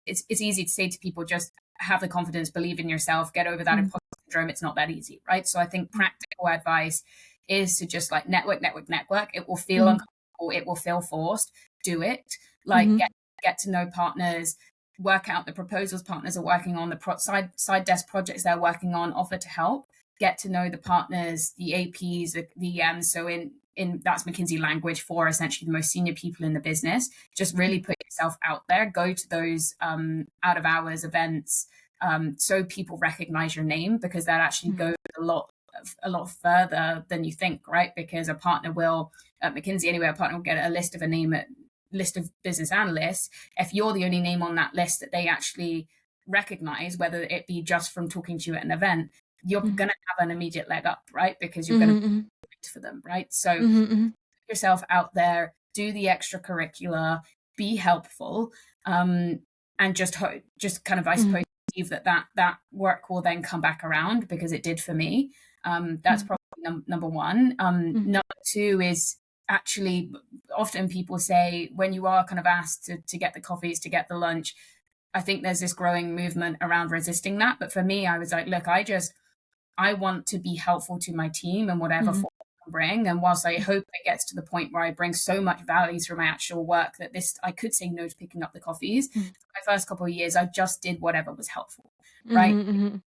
it's easy to say to people, just have the confidence, believe in yourself, get over that imposter syndrome. It's not that easy, right? So I think practical advice is to just like network. It will feel uncomfortable. It will feel forced. Do it. Like get to know partners, work out the proposals partners are working on, the side desk projects they're working on, offer to help. Get to know the partners, the APs, the so in that's McKinsey language for essentially the most senior people in the business. Just really put yourself out there. Go to those out of hours events, so people recognize your name, because that actually goes a lot further than you think, right? Because a partner will, at McKinsey anyway, a partner will get a list of business analysts. If you're the only name on that list that they actually recognize, whether it be just from talking to you at an event, you're going to have an immediate leg up, right? Because you're going to be for them, right? So put yourself out there, do the extracurricular, be helpful, and just kind of, I suppose, believe that work will then come back around, because it did for me. That's probably number one. Number two is, actually, often people say, when you are kind of asked to get the coffees, to get the lunch, I think there's this growing movement around resisting that. But for me, I was like, look, I want to be helpful to my team in whatever form I can bring. And whilst I hope it gets to the point where I bring so much value through my actual work that I could say no to picking up the coffees. For my first couple of years, I just did whatever was helpful, right? And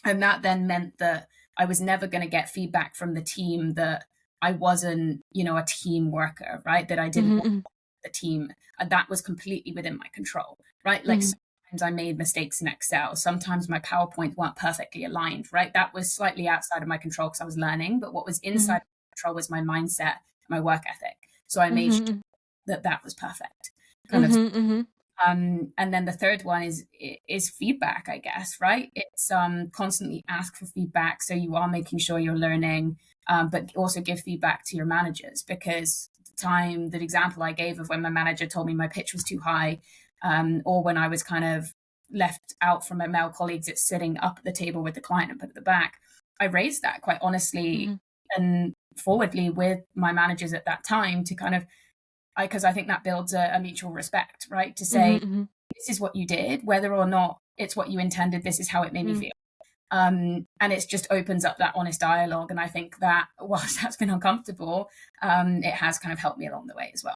that then meant that I was never going to get feedback from the team that I wasn't, a team worker, right? That I didn't want the team. And that was completely within my control, right? Like sometimes I made mistakes in Excel. Sometimes my PowerPoint weren't perfectly aligned, right? That was slightly outside of my control because I was learning. But what was inside my control was my mindset, my work ethic. So I made sure that was perfect. And then the third one is feedback, I guess, right? It's constantly ask for feedback. So you are making sure you're learning, but also give feedback to your managers, because the example I gave of when my manager told me my pitch was too high, or when I was kind of left out from my male colleagues, it's sitting up at the table with the client and put at the back. I raised that quite honestly and forwardly with my managers at that time, to kind of, because I think that builds a mutual respect, right? To say, this is what you did, whether or not it's what you intended, this is how it made me feel. And it just opens up that honest dialogue. And I think that whilst that's been uncomfortable, it has kind of helped me along the way as well.